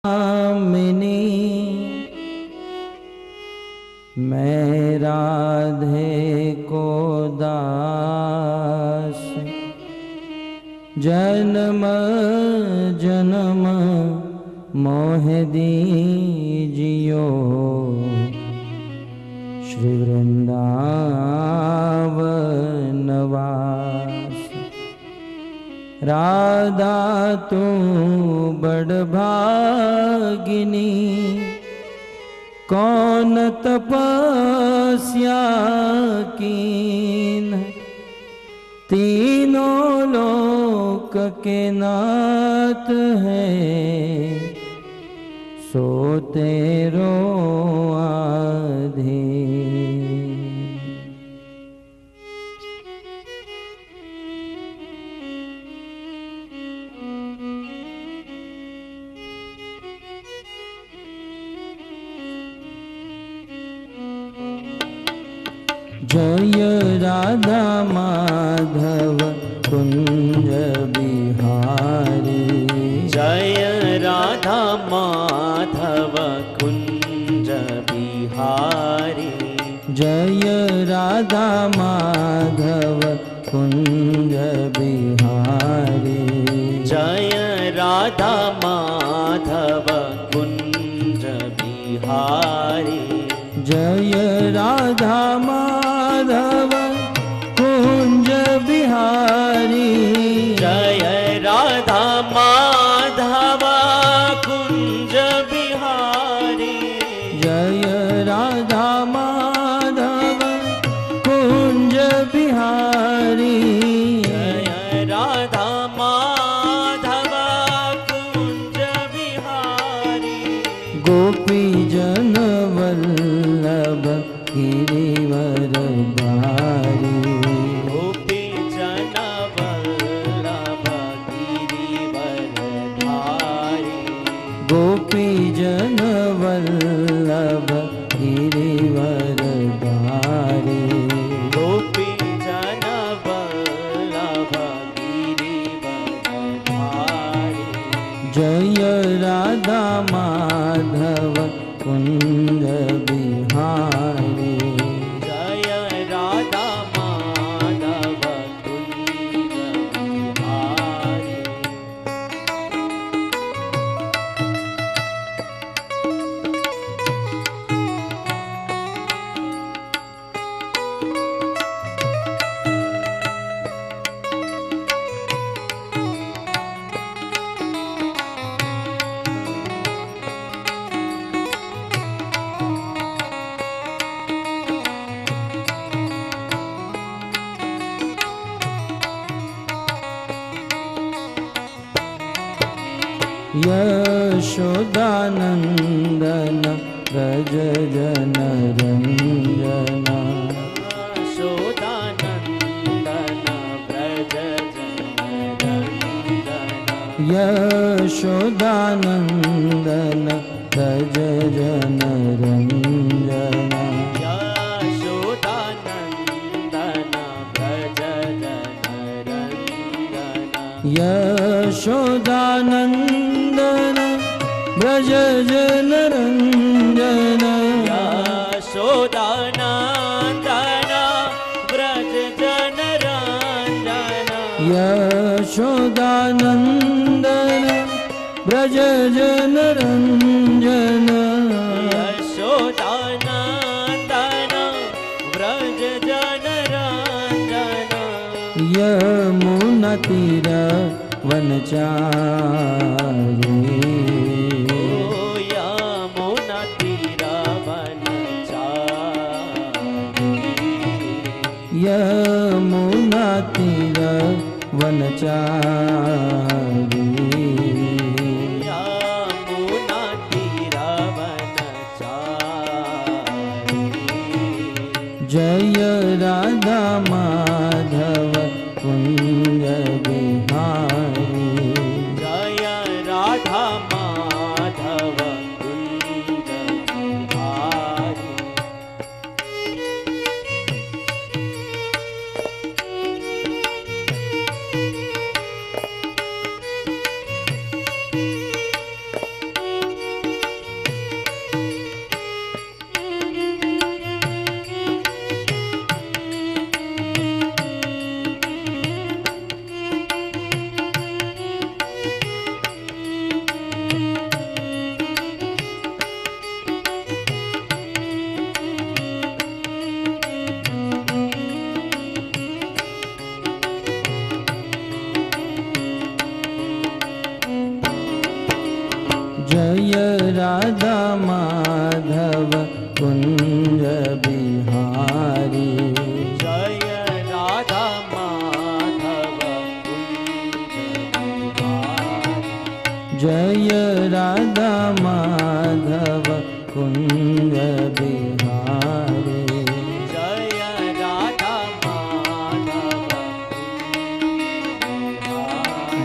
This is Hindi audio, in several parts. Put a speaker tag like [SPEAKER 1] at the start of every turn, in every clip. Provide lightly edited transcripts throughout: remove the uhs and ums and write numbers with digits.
[SPEAKER 1] मिनी मैं राधे को दास, जन्म जन्म मोह दीजियो श्री वृंदावन वास। राधा तू बड़ भागिनी, कौन तपस्या कीन, तीनों लोक के नाथ है, सो तेरो आधीन। जय राधा माधव कुंज बिहारी,
[SPEAKER 2] जय राधा माधव कुंज बिहारी,
[SPEAKER 1] जय राधा माधव कुंज बिहारी,
[SPEAKER 2] जय राधा माधव कुंज बिहारी,
[SPEAKER 1] जय राधा माधव कुंज बिहारी,
[SPEAKER 2] जय राधा माधव कुंज बिहारी,
[SPEAKER 1] जय राधा माधव कुंज बिहारी,
[SPEAKER 2] जय राधा माधव कुंज बिहारी,
[SPEAKER 1] गोपी जन वल्लभ गिरिवर धारी,
[SPEAKER 2] गोपी जन वल्लभ गिरिवर धारी,
[SPEAKER 1] गोपी जन वल्लभ गिरिवर धारी,
[SPEAKER 2] गोपी जन वल्लभ गिरिवर धारी,
[SPEAKER 1] जय राधा माधव कुंज बिहारी,
[SPEAKER 2] जय राधा माधव कुंज बिहारी।
[SPEAKER 1] यशोदानंदन व्रज जन रंजन,
[SPEAKER 2] यशोदानंदन व्रज जन रंजन,
[SPEAKER 1] यशोदानंदन व्रज जन रंजन,
[SPEAKER 2] यशोदानंदन व्रज जन रंजन,
[SPEAKER 1] यशोदानंदन व्रज जन रंजन,
[SPEAKER 2] यशोदानंदन व्रज जन रंजन,
[SPEAKER 1] यशोदानंदन व्रज जन रंजन,
[SPEAKER 2] यशोदानंदन व्रज जन रंजन,
[SPEAKER 1] यमुना तीर वनचारी,
[SPEAKER 2] यमुना तीर वनचारी,
[SPEAKER 1] यमुना तीर वनचारी,
[SPEAKER 2] यमुना तीर वनचारी,
[SPEAKER 1] जय राधा माधव कुंज बिहारी,
[SPEAKER 2] जय राधा
[SPEAKER 1] जय राधा माधव कुंज बिहारी
[SPEAKER 2] जय राधा माधव कुंज बिहारी
[SPEAKER 1] जय राधा माधव कुंज बिहारी
[SPEAKER 2] जय राधा माधव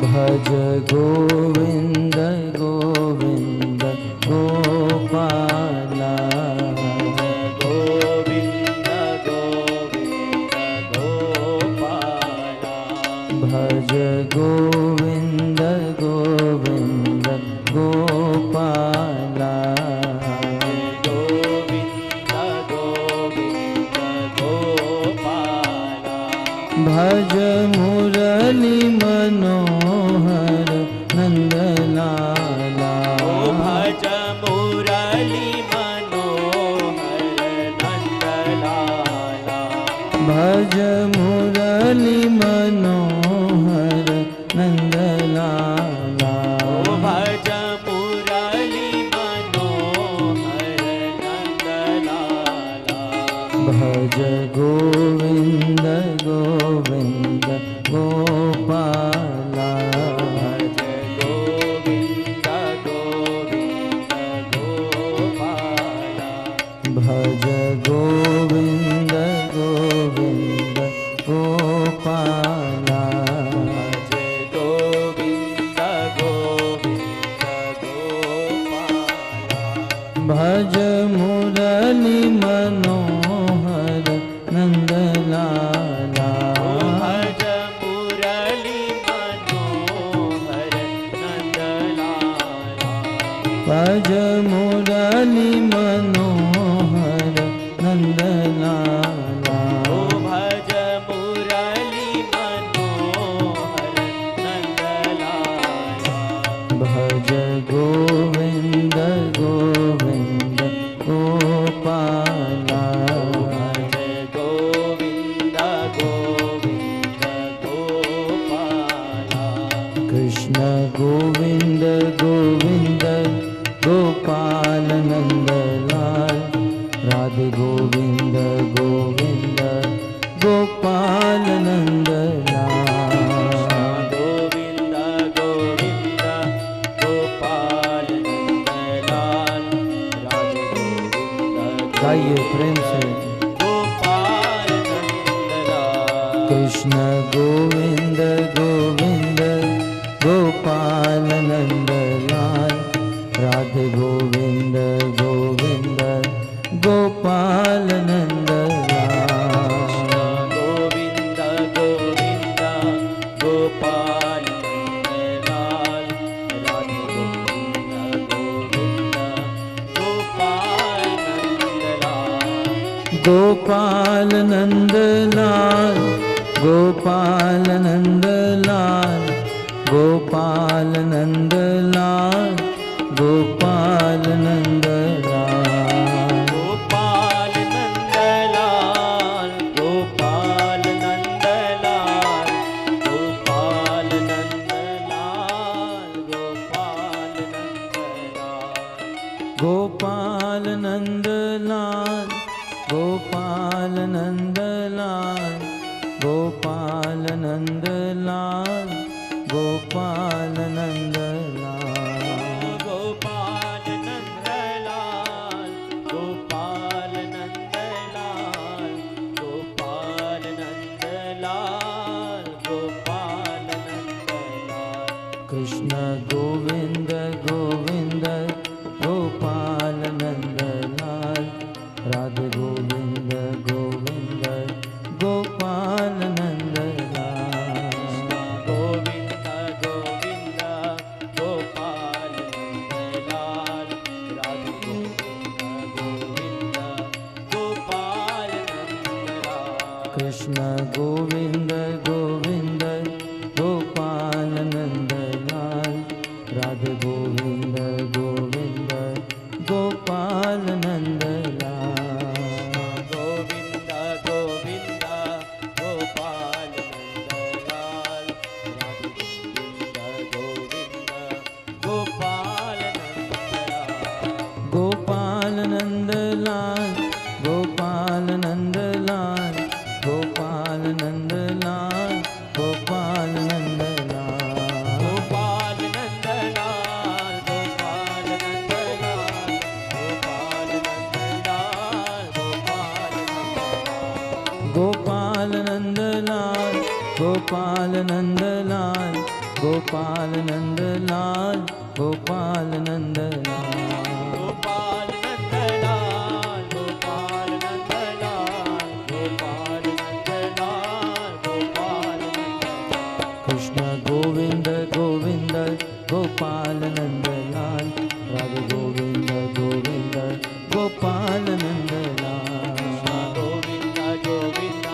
[SPEAKER 1] भज गोविंद गोविंद गोपाला
[SPEAKER 2] गोविंद गोविंद गोपाला
[SPEAKER 1] भज गोविंद गोविंद गोपाला
[SPEAKER 2] गोविंद गोविंद गोपाला
[SPEAKER 1] भज मुरली मनोहर नंदलाला
[SPEAKER 2] भज मुरली मनोहर नंदलाला
[SPEAKER 1] भज मुरली मनोहर नंदलाला
[SPEAKER 2] भज मुरली मनोहर नंदलाला
[SPEAKER 1] भज गोविंद गोविंद गोपाला
[SPEAKER 2] भज गोविंद गोविंद गोपाला
[SPEAKER 1] भज गोविंद गोविंद गोपाला
[SPEAKER 2] भज गोविंद गोविंद गोपाला
[SPEAKER 1] भज मुरली मनोहर नंदलाला
[SPEAKER 2] भज मुरली मनोहर नंदलाला
[SPEAKER 1] भज मुरली मनोहर नंदलाला
[SPEAKER 2] भज मुरली मनोहर नंदलाला
[SPEAKER 1] भज गोविंद गोविंद गोपाला
[SPEAKER 2] भज गोविंद गोविंद गोपाला
[SPEAKER 1] कृष्ण गोविंद गोविंद गोपाल नंदलाल राधे गोविंद गोविंद गोपाल नंदलाल
[SPEAKER 2] गोविंद गोविंद गोपाल नंदलाल राधे गोविंद
[SPEAKER 1] गाइए प्रेम से
[SPEAKER 2] गोपाल नंदलाल
[SPEAKER 1] कृष्ण गोविंद गोविंद गोपाल नंदलाल राधे गोविंद गोविंद गोपाल नंदलाल
[SPEAKER 2] गोविंद गोविंद गोपाल नंदलाल राधे गोविंद गोविंद गोपाल नंदलाल
[SPEAKER 1] गोपाल नंदलाल गोपाल नंदलाल गोपाल नंदलाल गोपाल नंदलाल
[SPEAKER 2] गोपाल नंदलाल गोपाल नंदलाल गोपाल नंदलाल गोपाल नंदलाल
[SPEAKER 1] गोपाल नंदलाल गोपाल नंदलाल गोपाल नंदलाल
[SPEAKER 2] गोपाल नंदलाल गोपाल नंदलाल गोपाल नंदलाल गोपाल नंदलाल
[SPEAKER 1] कृष्ण गोविंद गोविंद गोपाल नंदलाल राधे गोविंद गोविंद गोपाल नंदलाल
[SPEAKER 2] गोविंद गोविंद गोपाल नंदलाल राधे गोविंद गोविंद गोपाल नंदलाल
[SPEAKER 1] कृष्ण गोविंद गोविंद गोपाल नंदलाल राधे गोविंद गोविंद गोपाल नंदलाल
[SPEAKER 2] गोविंद गोविंद गोपाल नंदलाल राधे गोविंद गोविंद गोपाल नंदलाल
[SPEAKER 1] नंद लाल, गोपाल नंद लाल, गोपाल नंद लाल, गोपाल नंद लाल।
[SPEAKER 2] गोपाल नंदलाल, गोपाल नंदलाल, गोपाल नंदलाल, गोपाल नंदलाल।
[SPEAKER 1] गोपाल नंद लाल, गोपाल नंद लाल, गोपाल नंद लाल, गोपाल नंद लाल।
[SPEAKER 2] गोपाल नंदलाल, गोपाल नंदलाल, गोपाल नंदलाल, गोपाल नंदलाल।
[SPEAKER 1] कृष्ण गोविंद गोविंद गोपाल नंद लाल, राधे गोविंद गोविंद गोपाल नंद लाल,
[SPEAKER 2] गोविंद गोविंद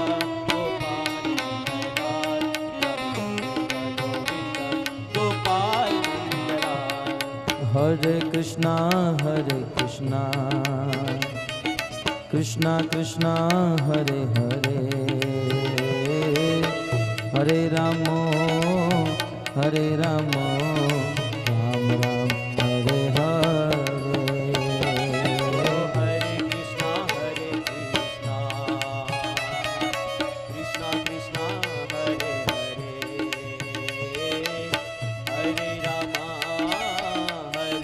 [SPEAKER 2] गोपाल नंदलाल, गोविंद गोपाल नंदलाल।
[SPEAKER 1] हरे कृष्णा कृष्णा कृष्णा हरे हरे, हरे रामो राम राम हरे हरे।
[SPEAKER 2] हरे कृष्णा कृष्णा कृष्णा हरे हरे, हरे राम राम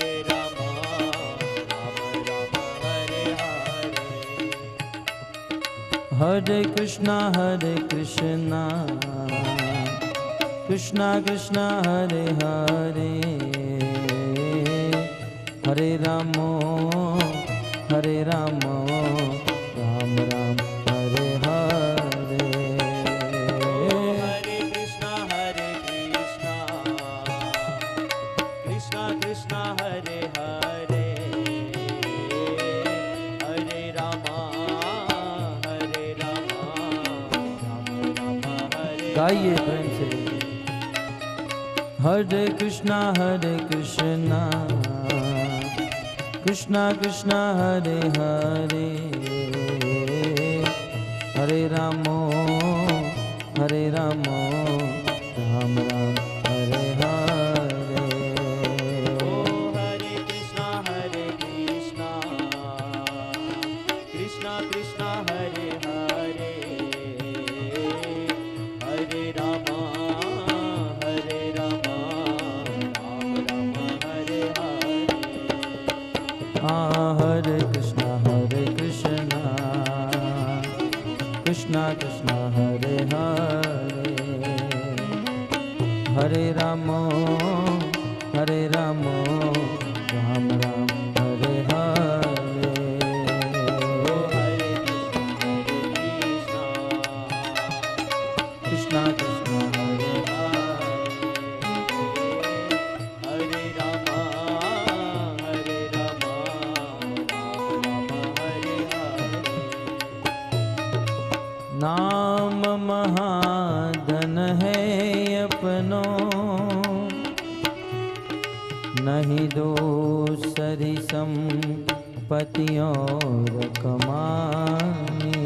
[SPEAKER 2] राम हरे हरे।
[SPEAKER 1] हरे कृष्णा कृष्णा कृष्णा हरे हरे, हरे रामो राम राम हरे हरे।
[SPEAKER 2] हरे कृष्णा कृष्णा हरे हरे, हरे राम राम राम हरे।
[SPEAKER 1] गाइए प्रेम से। हरे कृष्णा कृष्णा हरे हरे, हरे रामो राम राम हरे हरे।
[SPEAKER 2] ओ हरे कृष्णा कृष्णा हरे हरे, हरे राम राम राम हरे हरे।
[SPEAKER 1] हरे कृष्णा कृष्णा हरे हरे, हरे रामो राम राम हरे हरे।
[SPEAKER 2] हरे
[SPEAKER 1] कृष्णा हरे
[SPEAKER 2] हरे राम राम हरे हरे।
[SPEAKER 1] नाम महाधन है अपनो, नहीं दूसरी संपत्ति और कमानी।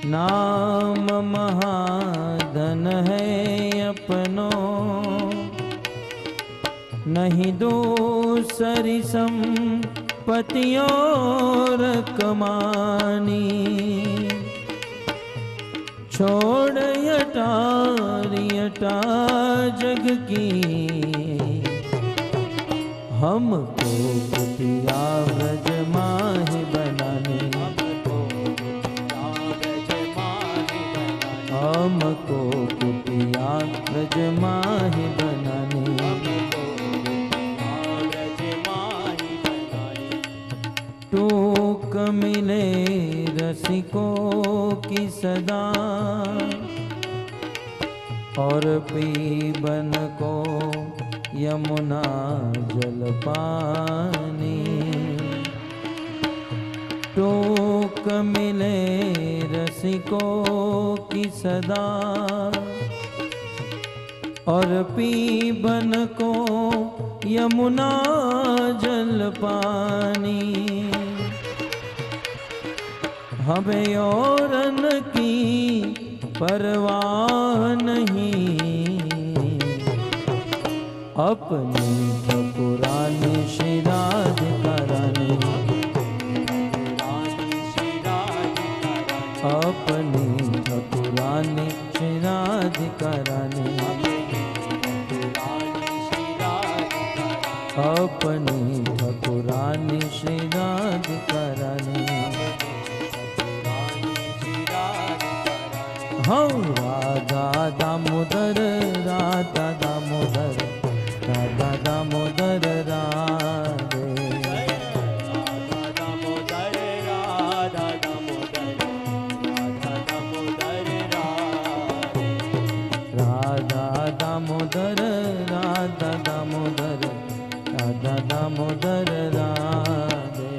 [SPEAKER 1] नाम महाधन है अपनो, नहीं दूसरी संपत्ति और कमानी। छोड़ यटा जग की, हमको कुटिया व्रज माहि बनाने। हमको कुटिया व्रज माहि बनाने। टूक मिले रसिकों की सदा, और पीबन को यमुना जल पानी। टूक मिले रसिकों की सदा, और पीबन को यमुना जल पानी। हमें औरन की परवाह नहीं, अपनी पुरानी श्री राधिका रानी। अपनी ठकुरानी श्री राधिका रानी। हाँ राधा दामोदर राधा दामोदर राधा दामोदर राधे। राधा दामोदर राधा दामोदर राधा दामोदर राधे।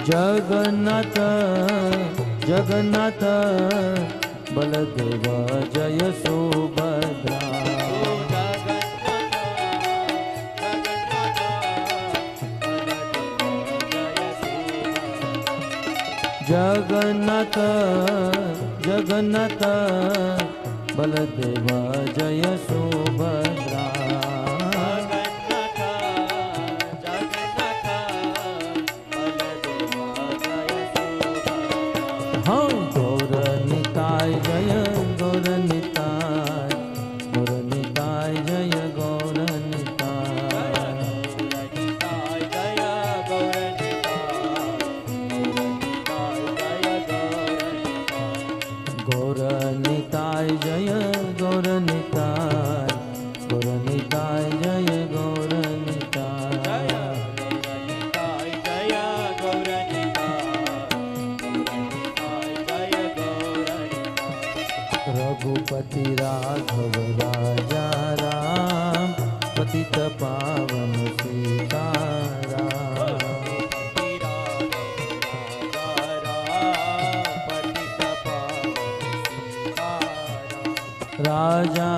[SPEAKER 1] जगन्नाथ जगन्नाथ बलदेव जय सुभद्रा। जगन्नाथ जगन्नाथ बलदेव जय सुभद्रा। हाँ गौर निताय जय गौर निताय गौर निताय जय गौर निताय। गौर निताय जय गौर निताय गौर निताय जय गौर निताय। रघुपति राघव राजा राम पतित पावन सीताराम। राजा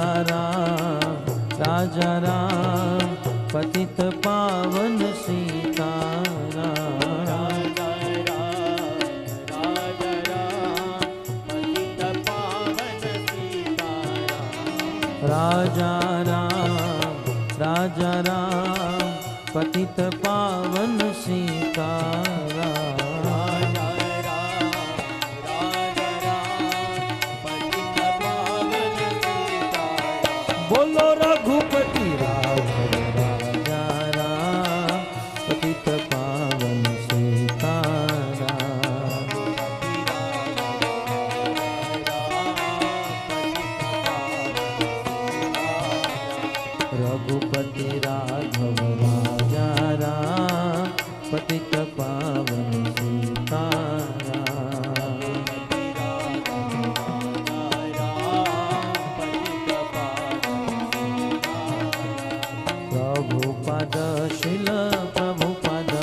[SPEAKER 1] राम पतित पावन सीताराम। राजा राम पतित पावन सीताराम। बोलो रघुपति राघव राजा राम पतित पावन सीताराम। रघुपति राघव राजा राम पतित पावन सीताराम। प्रभुपद शिल प्रभुपद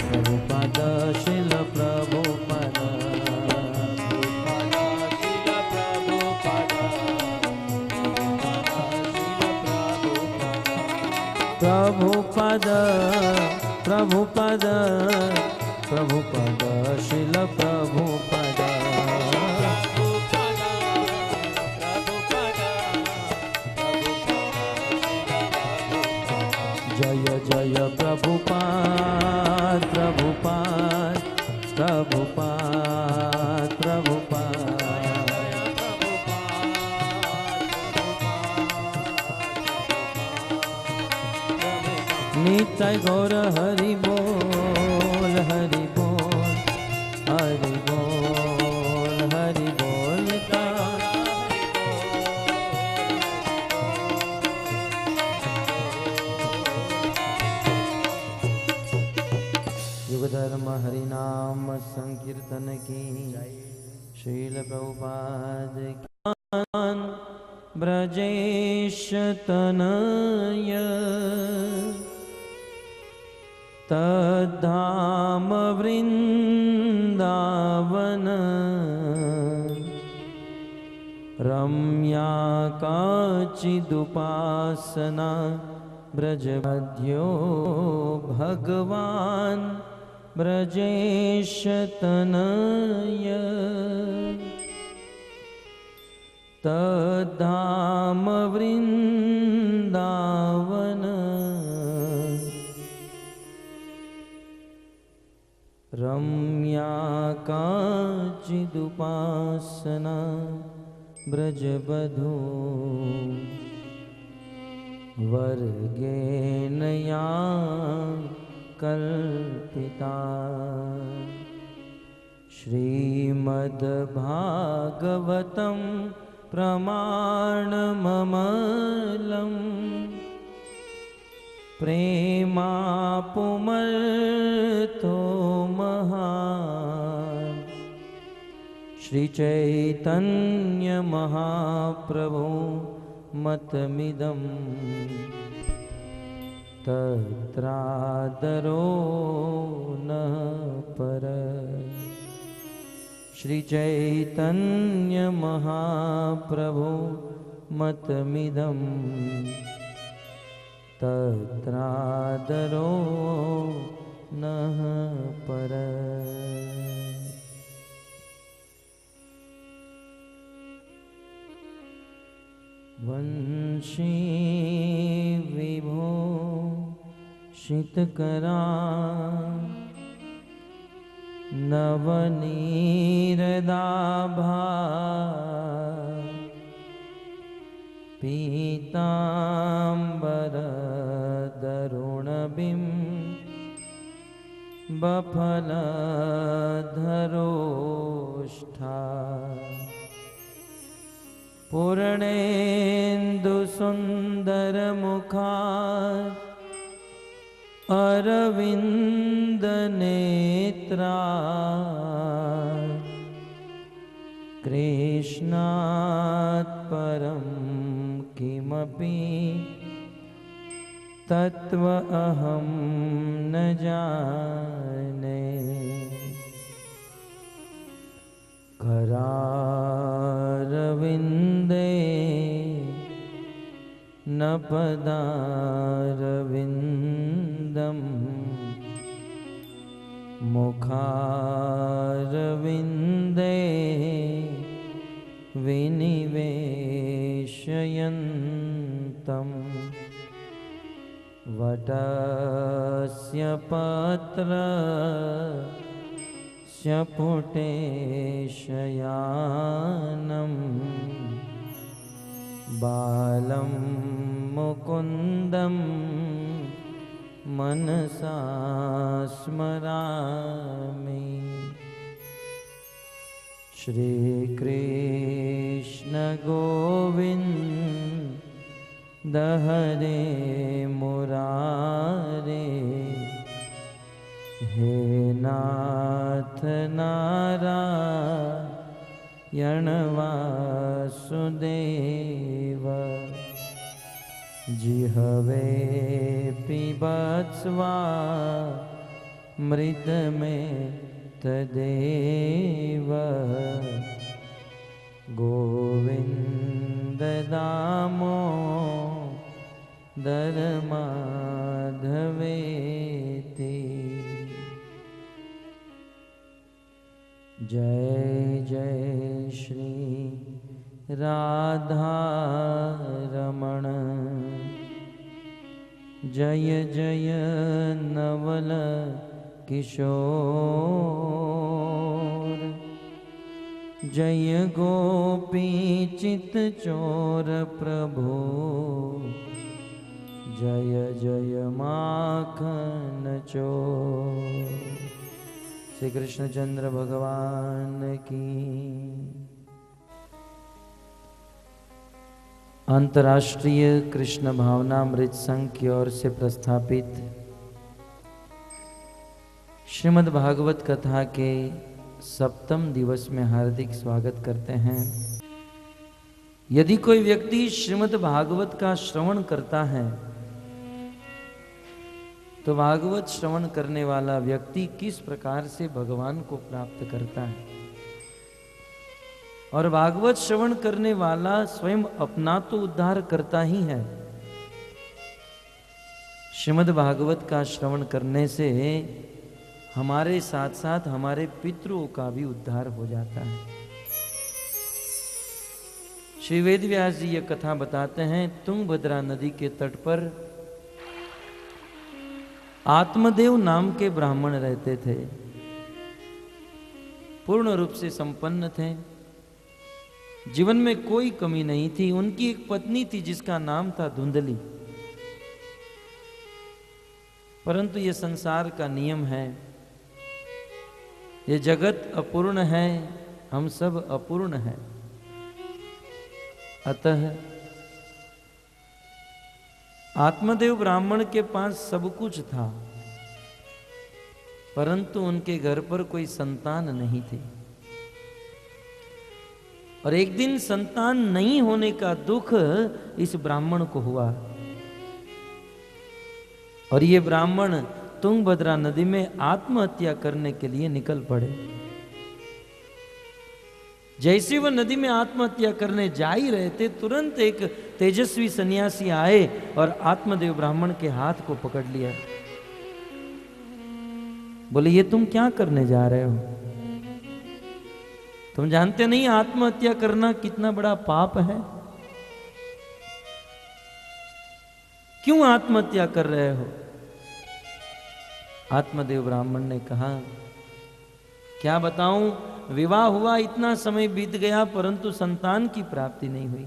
[SPEAKER 1] प्रभुपद शिल प्रभुपद। प्रभुपद प्रभुपद प्रभुपद शिल प्रभुपद। जय जय प्रभुपाद प्रभुपाद प्रभुपाद प्रभुपाद। नित्य गौर हरि बोल हरि बोल हरि बोल हरि बोल का। युग धर्म हरि नाम संकीर्तन की शील प्रभुपाद ज्ञान ब्रजेश तनय तद्धाम वृंदावन रम्या काचिदुपासना ब्रजबध्यो भगवान् ब्रजेश तनय तद्धाम वृंदावन रम्या काचिदुपासना वासना ब्रजबधू वर्गेण या कल्पिता श्रीमद्भागवतं प्रमाणममलं प्रेमापुमर्तो महान् श्रीचैतन्यमहाप्रभु मतमिदं तत्रादरो न पर श्रीचैतन्यमहाप्रभु मतमिदं तत्रादरो न पर। वंशी विभो शीतकरा नवनीरदाभा पीताम्बरदरुणबिं बफलधरोष्ठा पूर्णेन्दुसुन्दरमुखा अरविन्दनेत्रा कृष्णात् परं किमपि तत्त्व अहं न जाने करारविन्दे न पदारविन्दं मुखारविन्दे विनिवेशयन्तम् वटस्य पत्रस्य पुटेशयानं बालं मुकुन्दं मनसा स्मरामि श्रीकृष्ण गोविन्द हरे मुरारे हे नाथ नारायण वासुदेव जिहवे पिबत्स्वा मृत में तदेव गोविंद दामोदर माधवेति। जय जय श्री राधा रमण जय जय नवल किशोर जय गोपी चित चोर प्रभु जय जय माखन चोर। श्री कृष्णचंद्र भगवान की। अंतर्राष्ट्रीय कृष्ण भावनामृत संघ की ओर से प्रस्थापित श्रीमद् भागवत कथा के सप्तम दिवस में हार्दिक स्वागत करते हैं। यदि कोई व्यक्ति श्रीमद् भागवत का श्रवण करता है तो भागवत श्रवण करने वाला व्यक्ति किस प्रकार से भगवान को प्राप्त करता है, और भागवत श्रवण करने वाला स्वयं अपना तो उद्धार करता ही है, श्रीमद् भागवत का श्रवण करने से हमारे साथ साथ हमारे पितरों का भी उद्धार हो जाता है। श्री वेदव्यास जी यह कथा बताते हैं। तुंगभद्रा नदी के तट पर आत्मदेव नाम के ब्राह्मण रहते थे। पूर्ण रूप से संपन्न थे, जीवन में कोई कमी नहीं थी। उनकी एक पत्नी थी जिसका नाम था धुंधली। परंतु ये संसार का नियम है, ये जगत अपूर्ण है, हम सब अपूर्ण हैं। अतः आत्मदेव ब्राह्मण के पास सब कुछ था, परंतु उनके घर पर कोई संतान नहीं थी। और एक दिन संतान नहीं होने का दुख इस ब्राह्मण को हुआ और ये ब्राह्मण तुंगभद्रा नदी में आत्महत्या करने के लिए निकल पड़े। जैसे वह नदी में आत्महत्या करने जा ही रहे थे, तुरंत एक तेजस्वी सन्यासी आए और आत्मदेव ब्राह्मण के हाथ को पकड़ लिया। बोले, ये तुम क्या करने जा रहे हो? तुम जानते नहीं आत्महत्या करना कितना बड़ा पाप है? क्यों आत्महत्या कर रहे हो? आत्मदेव ब्राह्मण ने कहा, क्या बताऊं, विवाह हुआ, इतना समय बीत गया, परंतु संतान की प्राप्ति नहीं हुई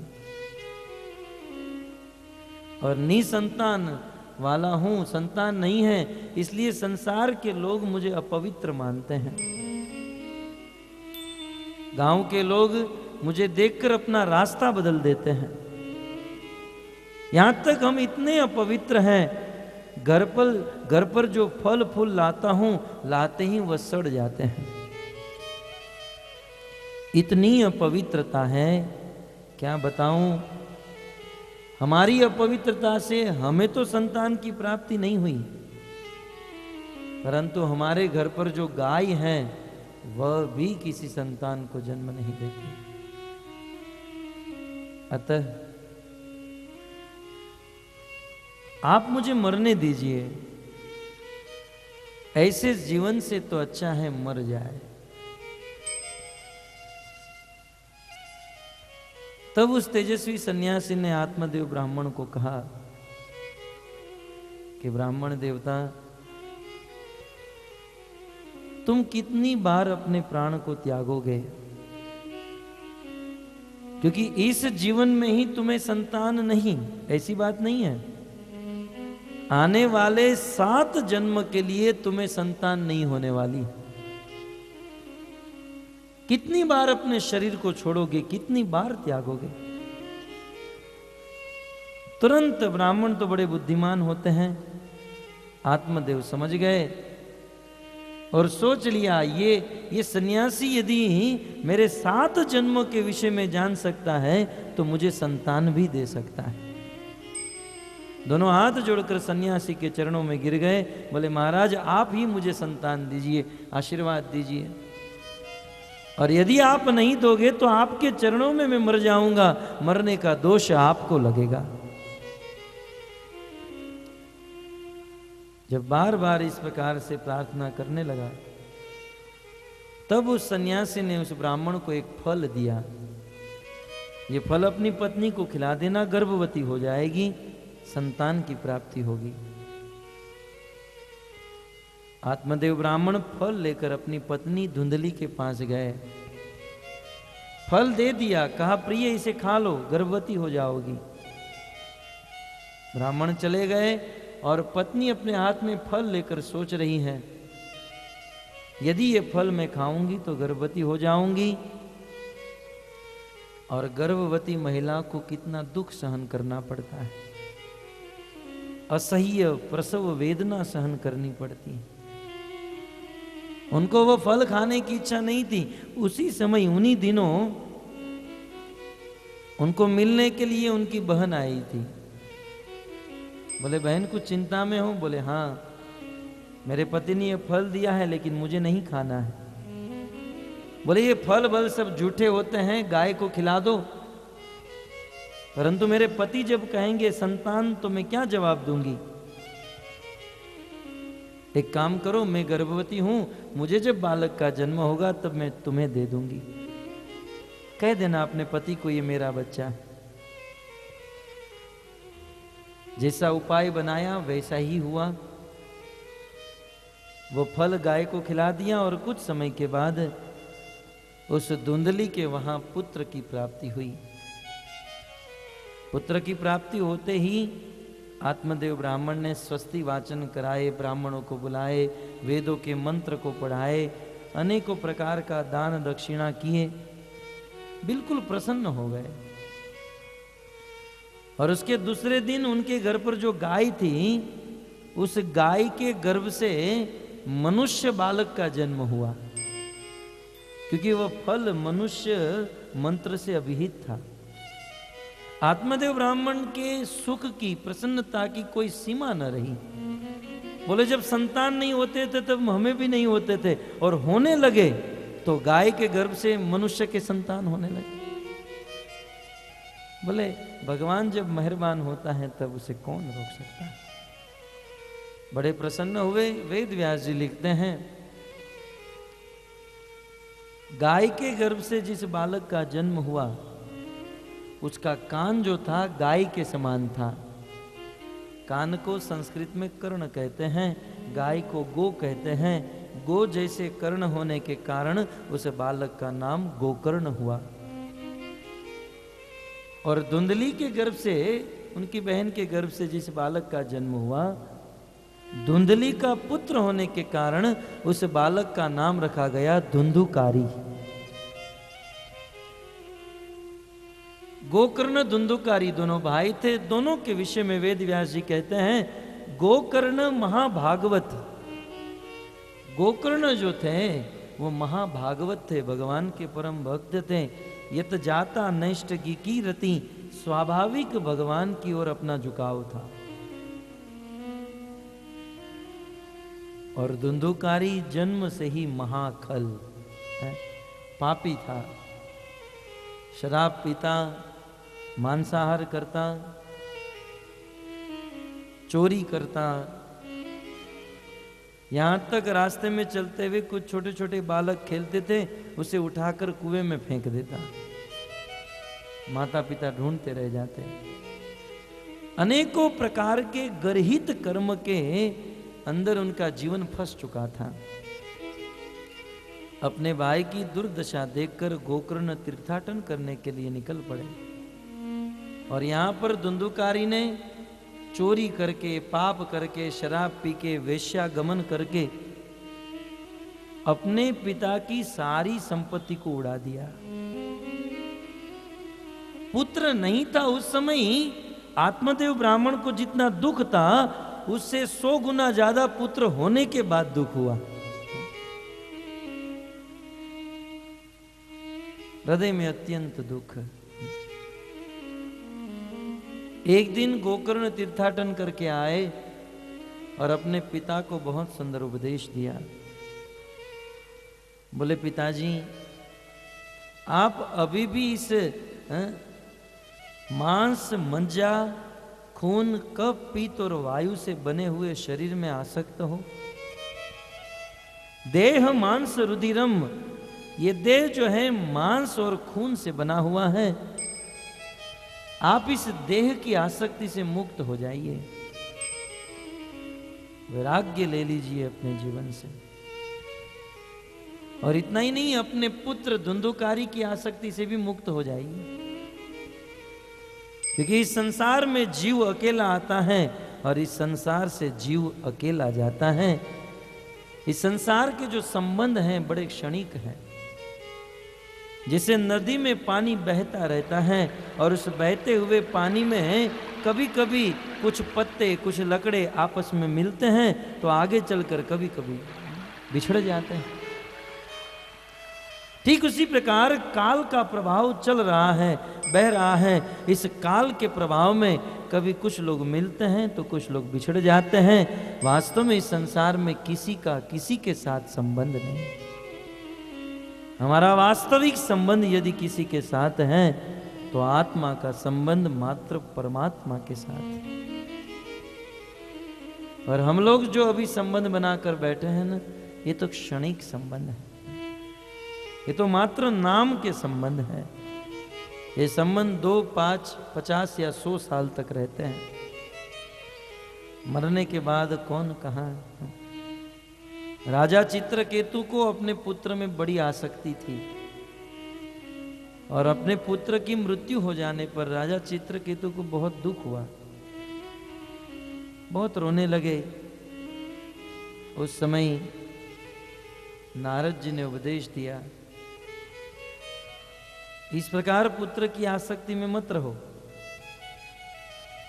[SPEAKER 1] और निसंतान वाला हूं, संतान नहीं है, इसलिए संसार के लोग मुझे अपवित्र मानते हैं। गांव के लोग मुझे देखकर अपना रास्ता बदल देते हैं। यहां तक हम इतने अपवित्र हैं, घर पर जो फल फूल लाता हूं, लाते ही वह सड़ जाते हैं। इतनी अपवित्रता है, क्या बताऊं। हमारी अपवित्रता से हमें तो संतान की प्राप्ति नहीं हुई, परंतु हमारे घर पर जो गाय है वह भी किसी संतान को जन्म नहीं देती। अतः आप मुझे मरने दीजिए, ऐसे जीवन से तो अच्छा है मर जाए। तब उस तेजस्वी सन्यासी ने आत्मदेव ब्राह्मण को कहा कि ब्राह्मण देवता, तुम कितनी बार अपने प्राण को त्यागोगे? क्योंकि इस जीवन में ही तुम्हें संतान नहीं, ऐसी बात नहीं है। आने वाले 7 जन्म के लिए तुम्हें संतान नहीं होने वाली। कितनी बार अपने शरीर को छोड़ोगे, कितनी बार त्यागोगे? तुरंत ब्राह्मण तो बड़े बुद्धिमान होते हैं, आत्मदेव समझ गए और सोच लिया, ये सन्यासी यदि मेरे 7 जन्मों के विषय में जान सकता है तो मुझे संतान भी दे सकता है। दोनों हाथ जोड़कर सन्यासी के चरणों में गिर गए। बोले, महाराज आप ही मुझे संतान दीजिए, आशीर्वाद दीजिए, और यदि आप नहीं दोगे तो आपके चरणों में मैं मर जाऊंगा, मरने का दोष आपको लगेगा। जब बार बार इस प्रकार से प्रार्थना करने लगा, तब उस सन्यासी ने उस ब्राह्मण को एक फल दिया। ये फल अपनी पत्नी को खिला देना, गर्भवती हो जाएगी, संतान की प्राप्ति होगी। आत्मदेव ब्राह्मण फल लेकर अपनी पत्नी धुंधली के पास गए, फल दे दिया, कहा प्रिय इसे खा लो, गर्भवती हो जाओगी। ब्राह्मण चले गए और पत्नी अपने हाथ में फल लेकर सोच रही है, यदि ये फल मैं खाऊंगी तो गर्भवती हो जाऊंगी। और गर्भवती महिला को कितना दुख सहन करना पड़ता है, असह्य प्रसव वेदना सहन करनी पड़ती है। उनको वो फल खाने की इच्छा नहीं थी। उसी समय, उन्हीं दिनों उनको मिलने के लिए उनकी बहन आई थी। बोले, बहन कुछ चिंता में हो? बोले, हाँ, मेरे पति ने ये फल दिया है लेकिन मुझे नहीं खाना है। बोले, ये फल बल सब झूठे होते हैं, गाय को खिला दो। परंतु मेरे पति जब कहेंगे संतान, तो मैं क्या जवाब दूंगी? एक काम करो, मैं गर्भवती हूं, मुझे जब बालक का जन्म होगा तब मैं तुम्हें दे दूंगी। कह देना अपने पति को ये मेरा बच्चा है। जैसा उपाय बनाया वैसा ही हुआ। वो फल गाय को खिला दिया और कुछ समय के बाद उस धुंधली के वहां पुत्र की प्राप्ति हुई। पुत्र की प्राप्ति होते ही आत्मदेव ब्राह्मण ने स्वस्ति वाचन कराए, ब्राह्मणों को बुलाए, वेदों के मंत्र को पढ़ाए, अनेकों प्रकार का दान दक्षिणा किए, बिल्कुल प्रसन्न हो गए। और उसके दूसरे दिन उनके घर पर जो गाय थी, उस गाय के गर्भ से मनुष्य बालक का जन्म हुआ, क्योंकि वह फल मनुष्य मंत्र से अभिहित था। आत्मदेव ब्राह्मण के सुख की, प्रसन्नता की कोई सीमा न रही। बोले जब संतान नहीं होते थे तब हमें भी नहीं होते थे, और होने लगे तो गाय के गर्भ से मनुष्य के संतान होने लगे। बोले भगवान जब मेहरबान होता है तब उसे कौन रोक सकता है। बड़े प्रसन्न हुए। वेद व्यास जी लिखते हैं, गाय के गर्भ से जिस बालक का जन्म हुआ उसका कान जो था गाय के समान था। कान को संस्कृत में कर्ण कहते हैं, गाय को गो कहते हैं। गो जैसे कर्ण होने के कारण उस बालक का नाम गोकर्ण हुआ। और धुंधली के गर्भ से, उनकी बहन के गर्भ से जिस बालक का जन्म हुआ, धुंधली का पुत्र होने के कारण उस बालक का नाम रखा गया धुंधुकारी। गोकर्ण धुंधुकारी दोनों भाई थे। दोनों के विषय में वेद व्यास जी कहते हैं, गोकर्ण महाभागवत। गोकर्ण जो थे वो महाभागवत थे, भगवान के परम भक्त थे। यत जाता नष्ट की रति, स्वाभाविक भगवान की ओर अपना झुकाव था। और धुंधुकारी जन्म से ही महाखल है, पापी था। शराब पीता, मांसाहार करता, चोरी करता। यहां तक रास्ते में चलते हुए कुछ छोटे छोटे बालक खेलते थे, उसे उठाकर कुएं में फेंक देता। माता पिता ढूंढते रह जाते। अनेकों प्रकार के गर्हित कर्म के अंदर उनका जीवन फंस चुका था। अपने भाई की दुर्दशा देखकर गोकर्ण तीर्थाटन करने के लिए निकल पड़े। और यहां पर धुंधुकारी ने चोरी करके, पाप करके, शराब पी के, वेश्यागमन करके अपने पिता की सारी संपत्ति को उड़ा दिया। पुत्र नहीं था उस समय ही। आत्मदेव ब्राह्मण को जितना दुख था उससे 100 गुना ज्यादा पुत्र होने के बाद दुख हुआ। हृदय में अत्यंत दुख। एक दिन गोकर्ण तीर्थाटन करके आए और अपने पिता को बहुत सुंदर उपदेश दिया। बोले पिताजी, आप अभी भी इस मांस, मज्जा, खून, कफ, पीत और वायु से बने हुए शरीर में आसक्त हो। देह मांस रुधिरम, ये देह जो है मांस और खून से बना हुआ है। आप इस देह की आसक्ति से मुक्त हो जाइए, वैराग्य ले लीजिए अपने जीवन से। और इतना ही नहीं, अपने पुत्र धुंधुकारी की आसक्ति से भी मुक्त हो जाइए। क्योंकि इस संसार में जीव अकेला आता है और इस संसार से जीव अकेला जाता है। इस संसार के जो संबंध हैं बड़े क्षणिक हैं। जैसे नदी में पानी बहता रहता है और उस बहते हुए पानी में कभी कभी कुछ पत्ते, कुछ लकड़े आपस में मिलते हैं तो आगे चलकर कभी कभी बिछड़ जाते हैं। ठीक उसी प्रकार काल का प्रभाव चल रहा है, बह रहा है। इस काल के प्रभाव में कभी कुछ लोग मिलते हैं तो कुछ लोग बिछड़ जाते हैं। वास्तव में इस संसार में किसी का किसी के साथ संबंध नहीं। हमारा वास्तविक संबंध यदि किसी के साथ है तो आत्मा का संबंध मात्र परमात्मा के साथ है। और हम लोग जो अभी संबंध बनाकर बैठे हैं ना, ये तो क्षणिक संबंध है। ये तो मात्र नाम के संबंध है। ये संबंध 2, 5, 50 या 100 साल तक रहते हैं। मरने के बाद कौन कहाँ। राजा चित्रकेतु को अपने पुत्र में बड़ी आसक्ति थी। और अपने पुत्र की मृत्यु हो जाने पर राजा चित्रकेतु को बहुत दुख हुआ, बहुत रोने लगे। उस समय नारद जी ने उपदेश दिया, इस प्रकार पुत्र की आसक्ति में मत रहो।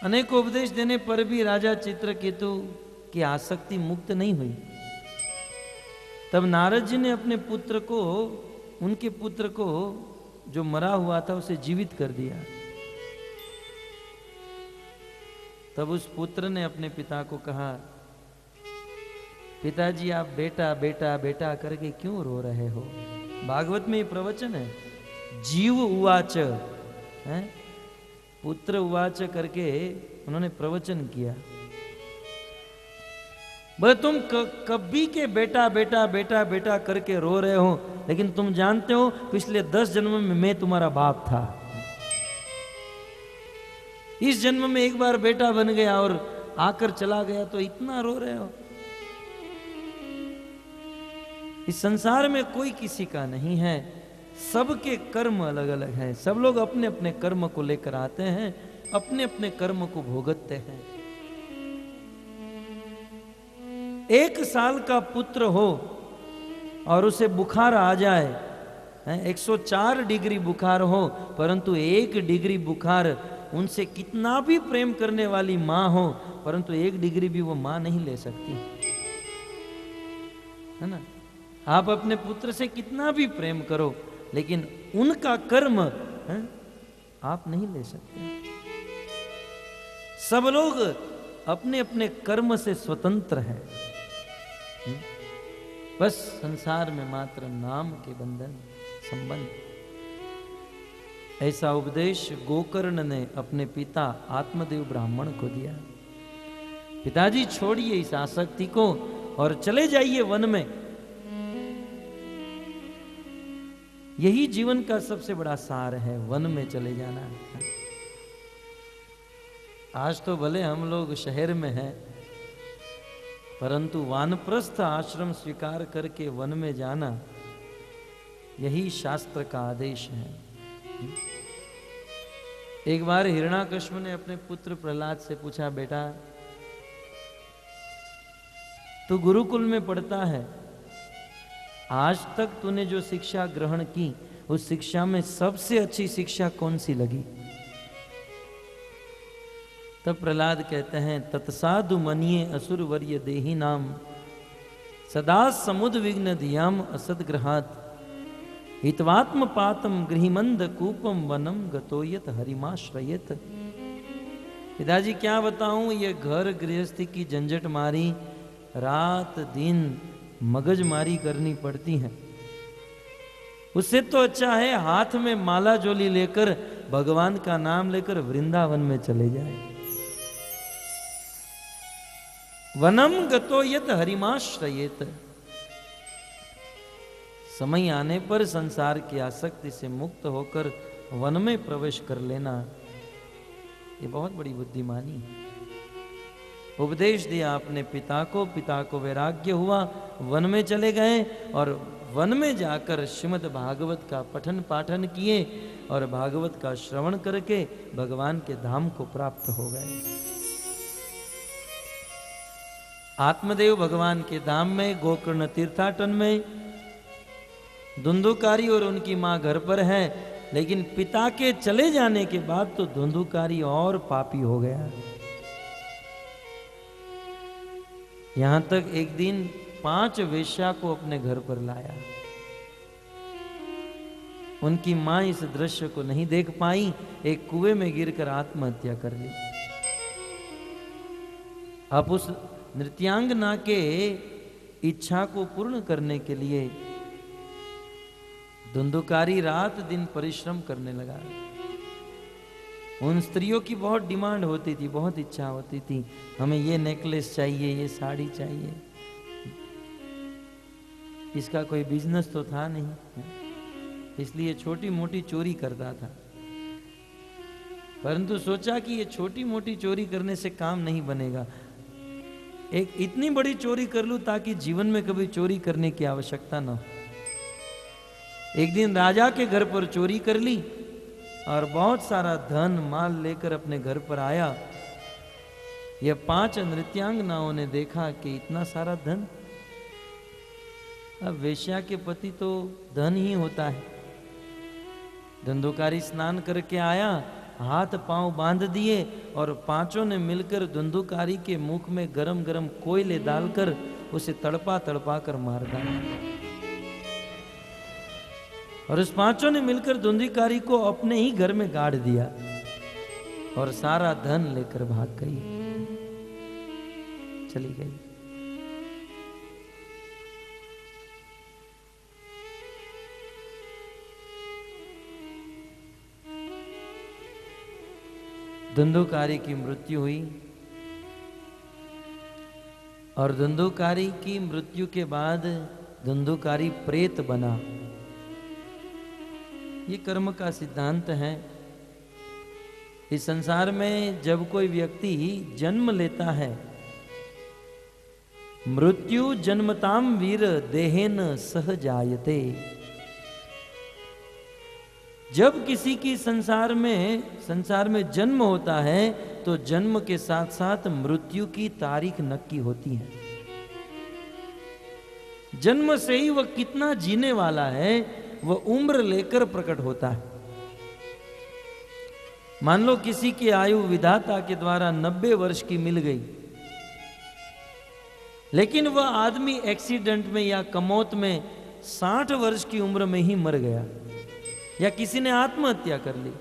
[SPEAKER 1] अनेक उपदेश देने पर भी राजा चित्रकेतु की आसक्ति मुक्त नहीं हुई। तब नारद जी ने अपने पुत्र को, उनके पुत्र को जो मरा हुआ था उसे जीवित कर दिया। तब उस पुत्र ने अपने पिता को कहा, पिताजी आप बेटा बेटा बेटा करके क्यों रो रहे हो? भागवत में ये प्रवचन है, जीव उवाच है, पुत्र उवाच करके उन्होंने प्रवचन किया। बोले तुम कभी के बेटा बेटा बेटा बेटा करके रो रहे हो, लेकिन तुम जानते हो पिछले 10 जन्म में मैं तुम्हारा बाप था। इस जन्म में एक बार बेटा बन गया और आकर चला गया तो इतना रो रहे हो। इस संसार में कोई किसी का नहीं है, सबके कर्म अलग अलग हैं। सब लोग अपने अपने कर्म को लेकर आते हैं, अपने अपने कर्म को भोगते हैं। 1 साल का पुत्र हो और उसे बुखार आ जाए, 104 डिग्री बुखार हो, परंतु 1 डिग्री बुखार, उनसे कितना भी प्रेम करने वाली मां हो, परंतु 1 डिग्री भी वो मां नहीं ले सकती, है ना। आप अपने पुत्र से कितना भी प्रेम करो, लेकिन उनका कर्म आप नहीं ले सकते। सब लोग अपने अपने कर्म से स्वतंत्र हैं, बस संसार में मात्र नाम के बंधन संबंध। ऐसा उपदेश गोकर्ण ने अपने पिता आत्मदेव ब्राह्मण को दिया। पिताजी छोड़िए इस आसक्ति को और चले जाइए वन में। यही जीवन का सबसे बड़ा सार है, वन में चले जाना। आज तो भले हम लोग शहर में हैं, परंतु वानप्रस्थ आश्रम स्वीकार करके वन में जाना, यही शास्त्र का आदेश है। एक बार हिरण्याकश्यप ने अपने पुत्र प्रहलाद से पूछा, बेटा तू गुरुकुल में पढ़ता है, आज तक तूने जो शिक्षा ग्रहण की उस शिक्षा में सबसे अच्छी शिक्षा कौन सी लगी? तब प्रहलाद कहते हैं, तत्साधु मनिये असुर वर्य देही नाम सदा समुद विघ्न धियाम असदग्रहात हितवात्म पातम गृहिमंद कूपम वनम गतोयत हरिमाश्रयत। पिताजी क्या बताऊं, ये घर गृहस्थी की झंझट मारी, रात दिन मगजमारी करनी पड़ती है। उससे तो अच्छा है हाथ में माला जोली लेकर भगवान का नाम लेकर वृंदावन में चले जाए। वनम गतो यत हरिमाश्रयेत। समय आने पर संसार की आसक्ति से मुक्त होकर वन में प्रवेश कर लेना, ये बहुत बड़ी बुद्धिमानी है। उपदेश दिया अपने पिता को वैराग्य हुआ, वन में चले गए और वन में जाकर श्रीमद् भागवत का पठन पाठन किए और भागवत का श्रवण करके भगवान के धाम को प्राप्त हो गए। आत्मदेव भगवान के धाम में, गोकर्ण तीर्थाटन में धुंधुकारी और उनकी मां घर पर है, लेकिन पिता के चले जाने के बाद तो धुंधुकारी और पापी हो गया। यहां तक एक दिन 5 वेश्या को अपने घर पर लाया। उनकी मां इस दृश्य को नहीं देख पाई, एक कुएं में गिरकर आत्महत्या कर ली। अब उस नृत्यांगना के इच्छा को पूर्ण करने के लिए धुंधुकारी रात दिन परिश्रम करने लगा। उन स्त्रियों की बहुत डिमांड होती थी, बहुत इच्छा होती थी, हमें ये नेकलेस चाहिए, ये साड़ी चाहिए। इसका कोई बिजनेस तो था नहीं, इसलिए छोटी मोटी चोरी करता था। परंतु सोचा कि ये छोटी मोटी चोरी करने से काम नहीं बनेगा, एक इतनी बड़ी चोरी कर लूं ताकि जीवन में कभी चोरी करने की आवश्यकता न हो। एक दिन राजा के घर पर चोरी कर ली और बहुत सारा धन माल लेकर अपने घर पर आया। यह 5 नृत्यांगनाओं ने देखा कि इतना सारा धन, अब वेश्या के पति तो धन ही होता है। धंधुकारी स्नान करके आया, हाथ पांव बांध दिए और 5 ने मिलकर धंधुकारी के मुख में गरम गरम कोयले डालकर उसे तड़पा तड़पा कर मार डाला। और उस 5 ने मिलकर धुंधिकारी को अपने ही घर में गाड़ दिया और सारा धन लेकर भाग गई, चली गई। धुंधुकारी की मृत्यु हुई और धुंधुकारी की मृत्यु के बाद धुंधुकारी प्रेत बना। ये कर्म का सिद्धांत है। इस संसार में जब कोई व्यक्ति जन्म लेता है, मृत्यु जन्मताम वीर देहेन सह जायते। जब किसी की संसार में जन्म होता है तो जन्म के साथ साथ मृत्यु की तारीख नक्की होती है। जन्म से ही वह कितना जीने वाला है वह उम्र लेकर प्रकट होता है। मान लो किसी की आयु विधाता के द्वारा 90 वर्ष की मिल गई, लेकिन वह आदमी एक्सीडेंट में या कमौत में 60 वर्ष की उम्र में ही मर गया, या किसी ने आत्महत्या कर ली।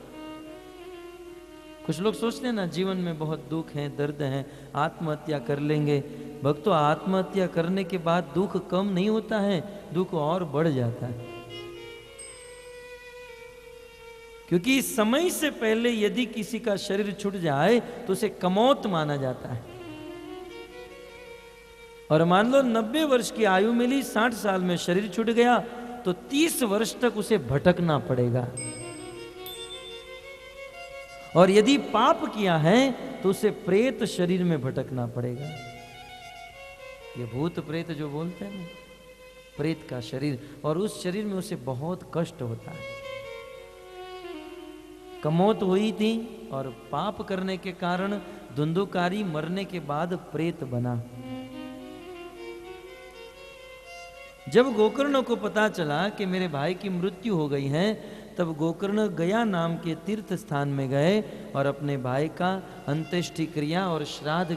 [SPEAKER 1] कुछ लोग सोचते हैं ना, जीवन में बहुत दुख है, दर्द है, आत्महत्या कर लेंगे। भक्तों, आत्महत्या करने के बाद दुख कम नहीं होता है, दुख और बढ़ जाता है। क्योंकि समय से पहले यदि किसी का शरीर छूट जाए तो उसे कमौत माना जाता है। और मान लो 90 वर्ष की आयु मिली, 60 साल में शरीर छूट गया तो 30 वर्ष तक उसे भटकना पड़ेगा। और यदि पाप किया है तो उसे प्रेत शरीर में भटकना पड़ेगा। ये भूत प्रेत जो बोलते हैं ना, प्रेत का शरीर, और उस शरीर में उसे बहुत कष्ट होता है। कमौत हुई थी और पाप करने के कारण धुंधुकारी मरने के बाद प्रेत बना। जब गोकर्ण को पता चला कि मेरे भाई की मृत्यु हो गई है, तब गोकर्ण गया नाम के तीर्थ स्थान में गए और अपने भाई का अंत्येष्टि क्रिया और श्राद्ध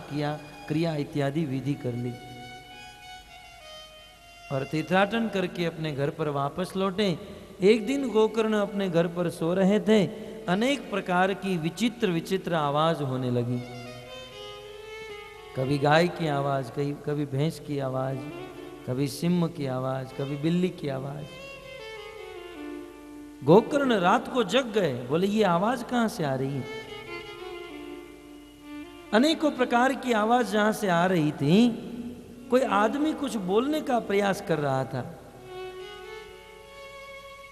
[SPEAKER 1] क्रिया इत्यादि विधि कर ली और तीर्थाटन करके अपने घर पर वापस लौटे। एक दिन गोकर्ण अपने घर पर सो रहे थे, अनेक प्रकार की विचित्र विचित्र आवाज होने लगी। कभी गाय की आवाज, कभी भैंस की आवाज, कभी सिंह की आवाज, कभी बिल्ली की आवाज। गोकर्ण रात को जग गए, बोले ये आवाज कहां से आ रही है? अनेकों प्रकार की आवाज जहां से आ रही थी, कोई आदमी कुछ बोलने का प्रयास कर रहा था।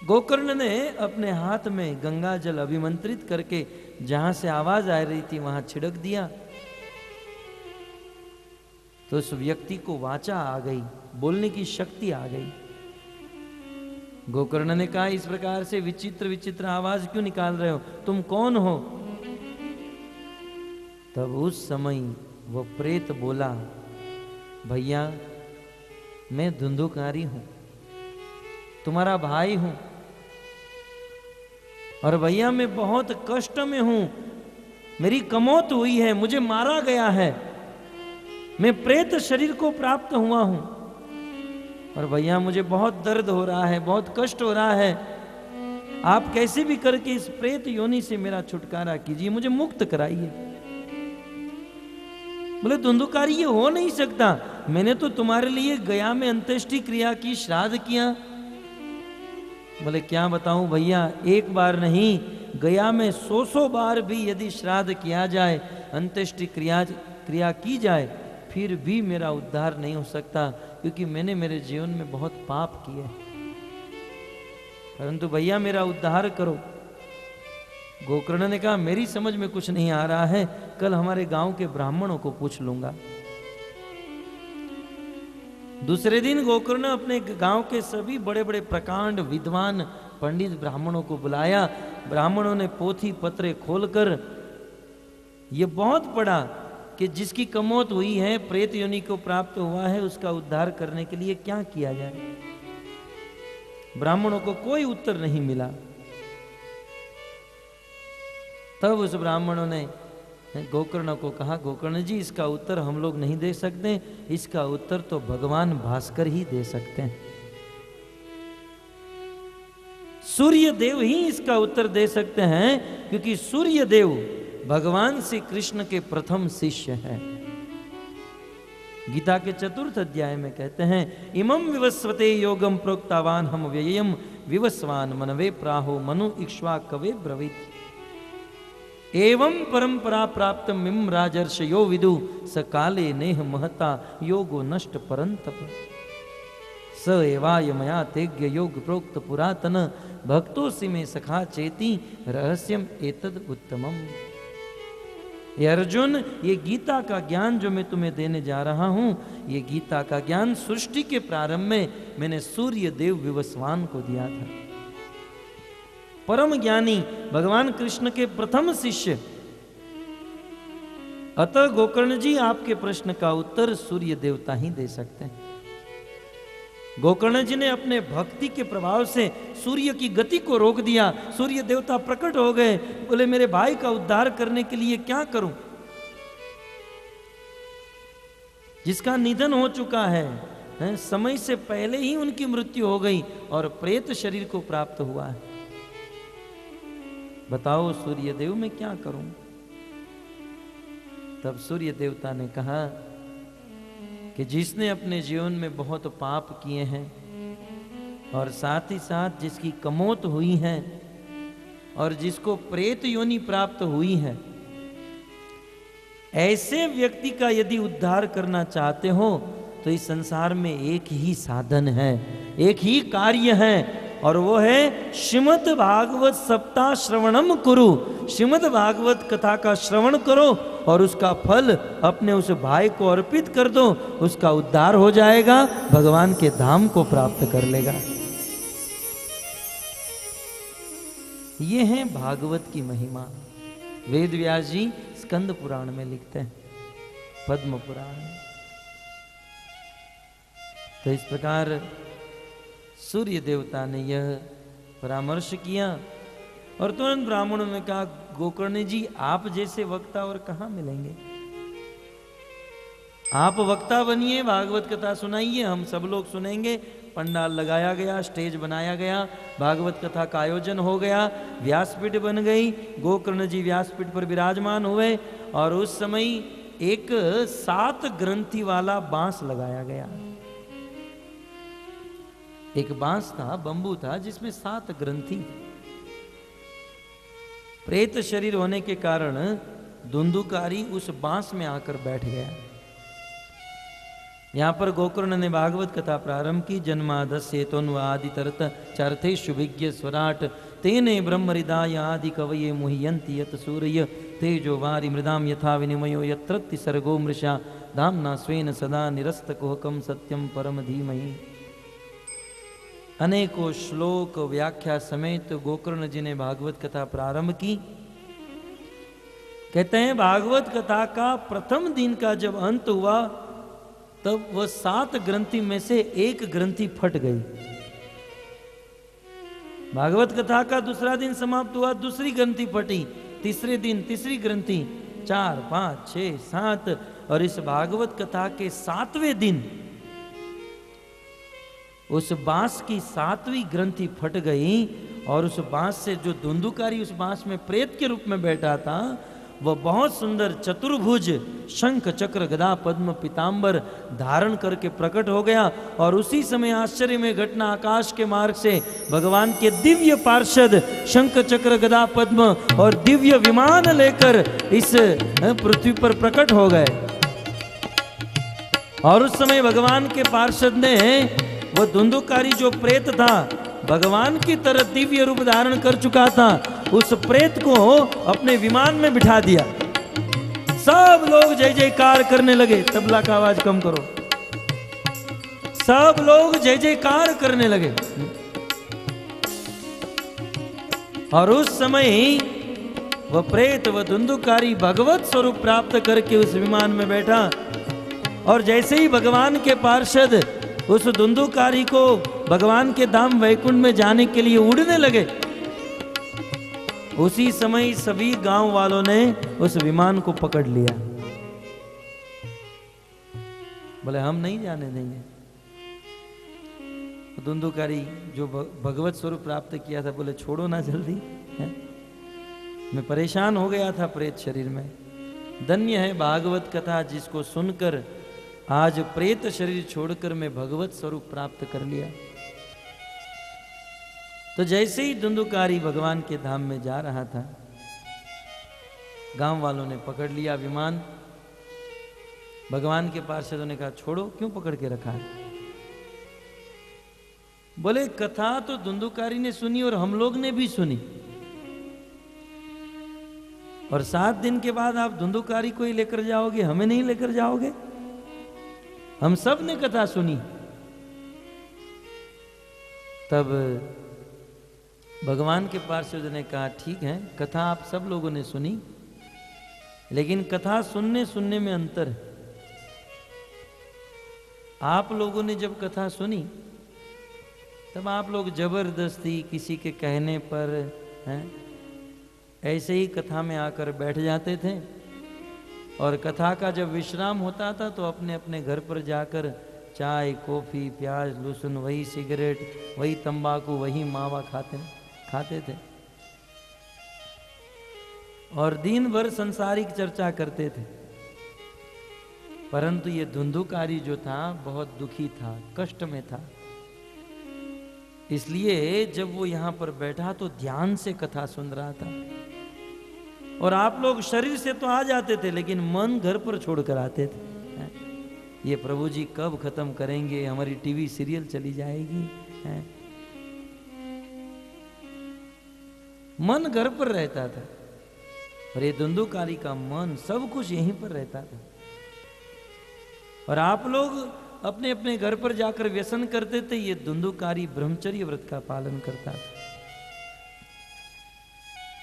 [SPEAKER 1] गोकर्ण ने अपने हाथ में गंगा जल अभिमंत्रित करके जहां से आवाज आ रही थी वहां छिड़क दिया, तो उस व्यक्ति को वाचा आ गई, बोलने की शक्ति आ गई। गोकर्ण ने कहा, इस प्रकार से विचित्र विचित्र आवाज क्यों निकाल रहे हो? तुम कौन हो? तब उस समय वो प्रेत बोला, भैया मैं धुंधुकारी हूं, तुम्हारा भाई हूं, और भैया मैं बहुत कष्ट में हूं, मेरी कमौत हुई है, मुझे मारा गया है, मैं प्रेत शरीर को प्राप्त हुआ हूं, और भैया मुझे बहुत दर्द हो रहा है, बहुत कष्ट हो रहा है। आप कैसे भी करके इस प्रेत योनि से मेरा छुटकारा कीजिए, मुझे मुक्त कराइए। बोले धुंधुकारी ये हो नहीं सकता, मैंने तो तुम्हारे लिए गया में अंत्येष्टि क्रिया की, श्राद्ध किया। बोले क्या बताऊं भैया, एक बार नहीं, गया में 100 बार भी यदि श्राद्ध किया जाए, अंत्येष्टि क्रिया की जाए, फिर भी मेरा उद्धार नहीं हो सकता, क्योंकि मैंने मेरे जीवन में बहुत पाप किए। परंतु भैया मेरा उद्धार करो। गोकर्ण ने कहा, मेरी समझ में कुछ नहीं आ रहा है, कल हमारे गांव के ब्राह्मणों को पूछ लूंगा। दूसरे दिन गोकर्ण अपने गांव के सभी बड़े बड़े प्रकांड विद्वान पंडित ब्राह्मणों को बुलाया। ब्राह्मणों ने पोथी पत्रे खोलकर ये बहुत पढ़ा कि जिसकी कमौत हुई है, प्रेत योनि को प्राप्त हुआ है, उसका उद्धार करने के लिए क्या किया जाए। ब्राह्मणों को कोई उत्तर नहीं मिला। तब उस ब्राह्मणों ने गोकर्ण को कहा, गोकर्ण जी इसका उत्तर हम लोग नहीं दे सकते, इसका उत्तर तो भगवान भास्कर ही दे सकते हैं। सूर्य देव ही इसका उत्तर दे सकते हैं, क्योंकि सूर्य देव भगवान श्री कृष्ण के प्रथम शिष्य हैं। गीता के 4th अध्याय में कहते हैं, इमं विवस्वते योगम प्रोक्तावान हम व्ययम विवस्वान मनवे प्राहो मनु इक्ष्वा कवे ब्रवीत एवं परंपरा प्राप्त मिम राजर्षयो विदु स काले नेह महता योगो नष्ट परंतप स एवाय मया तेज्ञ योग प्रोक्त पुरातन भक्तोसि में सखा चेती रहस्यम एतद उत्तमम। ये अर्जुन, ये गीता का ज्ञान जो मैं तुम्हें देने जा रहा हूं, ये गीता का ज्ञान सृष्टि के प्रारंभ में मैंने सूर्य देव विवस्वान को दिया था। परम ज्ञानी भगवान कृष्ण के प्रथम शिष्य। अतः गोकर्ण जी आपके प्रश्न का उत्तर सूर्य देवता ही दे सकते हैं। गोकर्ण जी ने अपने भक्ति के प्रभाव से सूर्य की गति को रोक दिया। सूर्य देवता प्रकट हो गए, बोले मेरे भाई का उद्धार करने के लिए क्या करूं, जिसका निधन हो चुका है, समय से पहले ही उनकी मृत्यु हो गई और प्रेत शरीर को प्राप्त हुआ है। बताओ सूर्य देव मैं क्या करूं। तब सूर्य देवता ने कहा कि जिसने अपने जीवन में बहुत पाप किए हैं और साथ ही साथ जिसकी कमौत हुई है और जिसको प्रेत योनि प्राप्त हुई है, ऐसे व्यक्ति का यदि उद्धार करना चाहते हो तो इस संसार में एक ही साधन है, एक ही कार्य है, और वो है श्रीमद् भागवत सप्ताह श्रवणम कुरु। श्रीमद् भागवत कथा का श्रवण करो और उसका फल अपने उस भाई को अर्पित कर दो, उसका उद्धार हो जाएगा, भगवान के धाम को प्राप्त कर लेगा। ये है भागवत की महिमा। वेद व्यास जी स्कंद पुराण में लिखते हैं, पद्म पुराण में। तो इस प्रकार सूर्य देवता ने यह परामर्श किया और तुरंत ब्राह्मणों ने कहा, गोकर्ण जी आप जैसे वक्ता और कहां मिलेंगे, आप वक्ता बनिए, भागवत कथा सुनाइए, हम सब लोग सुनेंगे। पंडाल लगाया गया, स्टेज बनाया गया, भागवत कथा का आयोजन हो गया, व्यासपीठ बन गई, गोकर्ण जी व्यासपीठ पर विराजमान हुए और उस समय एक 7 ग्रंथि वाला बांस लगाया गया। एक बांस था, बंबू था, जिसमें 7 ग्रंथि। प्रेत शरीर होने के कारण धुंधुकारी उस बांस में आकर बैठ गया। यहां पर गोकर्ण ने भागवत कथा प्रारंभ की। जन्मादस्य तोन्वादि तरत चरथे शुभिज्ञ स्वराट तेने ब्रह्मरिदाय आदि कवये मुह्यन्ति यत सूर्य तेजो वारि मृदाम यथा विनिमयो यत्रत्ति सर्गो मृषा धाम्ना स्वेन सदा निरस्तकुहकं सत्यम परम धीमहि। अनेकों श्लोक व्याख्या समेत गोकर्ण जी ने भागवत कथा प्रारंभ की। कहते हैं भागवत कथा का प्रथम दिन का जब अंत हुआ तब वह 7 ग्रंथि में से एक ग्रंथि फट गई। भागवत कथा का दूसरा दिन समाप्त हुआ, दूसरी ग्रंथि फटी, तीसरे दिन तीसरी ग्रंथि, 4, 5, 6, 7 और इस भागवत कथा के 7वें दिन उस बांस की 7वीं ग्रंथि फट गई और उस बांस से जो धुंधुकारी उस बांस में प्रेत के रूप में बैठा था वह बहुत सुंदर चतुर्भुज शंख चक्र गदा पद्म पीतांबर धारण करके प्रकट हो गया। और उसी समय आश्चर्य में घटना, आकाश के मार्ग से भगवान के दिव्य पार्षद शंख चक्र गदा पद्म और दिव्य विमान लेकर इस पृथ्वी पर प्रकट हो गए। और उस समय भगवान के पार्षद ने वह धुंधुकारी जो प्रेत था, भगवान की तरह दिव्य रूप धारण कर चुका था, उस प्रेत को अपने विमान में बिठा दिया। सब लोग जय जयकार करने लगे। तबला का आवाज कम करो। सब लोग जय जयकार करने लगे। और उस समय ही वह प्रेत व धुंधुकारी भगवत स्वरूप प्राप्त करके उस विमान में बैठा। और जैसे ही भगवान के पार्षद उस धुंधुकारी को भगवान के धाम वैकुंठ में जाने के लिए उड़ने लगे, उसी समय सभी गांव वालों ने उस विमान को पकड़ लिया। बोले हम नहीं जाने देंगे। धुंधुकारी जो भगवत स्वरूप प्राप्त किया था, बोले छोड़ो ना जल्दी है? मैं परेशान हो गया था प्रेत शरीर में। धन्य है भागवत कथा जिसको सुनकर आज प्रेत शरीर छोड़कर मैं भगवत स्वरूप प्राप्त कर लिया। तो जैसे ही धुंधुकारी भगवान के धाम में जा रहा था, गांव वालों ने पकड़ लिया विमान। भगवान के पार्षदों ने कहा छोड़ो, क्यों पकड़ के रखा है? बोले कथा तो धुंधुकारी ने सुनी और हम लोग ने भी सुनी, और 7 दिन के बाद आप धुंधुकारी को ही लेकर जाओगे, हमें नहीं लेकर जाओगे? हम सब ने कथा सुनी। तब भगवान के पार्षद ने कहा ठीक है, कथा आप सब लोगों ने सुनी, लेकिन कथा सुनने सुनने में अंतर है। आप लोगों ने जब कथा सुनी तब आप लोग जबरदस्ती किसी के कहने पर हैं, ऐसे ही कथा में आकर बैठ जाते थे, और कथा का जब विश्राम होता था तो अपने अपने घर पर जाकर चाय कॉफी प्याज लहसुन वही सिगरेट वही तंबाकू वही मावा खाते थे, और दिन भर संसारिक चर्चा करते थे। परंतु ये धुंधुकारी जो था बहुत दुखी था, कष्ट में था। इसलिए जब वो यहां पर बैठा तो ध्यान से कथा सुन रहा था। और आप लोग शरीर से तो आ जाते थे, लेकिन मन घर पर छोड़कर आते थे। ये प्रभु जी कब खत्म करेंगे, हमारी टीवी सीरियल चली जाएगी। मन घर पर रहता था, और ये धुंधुकारी का मन सब कुछ यहीं पर रहता था। और आप लोग अपने अपने घर पर जाकर व्यसन करते थे, ये धुंधुकारी ब्रह्मचर्य व्रत का पालन करता था।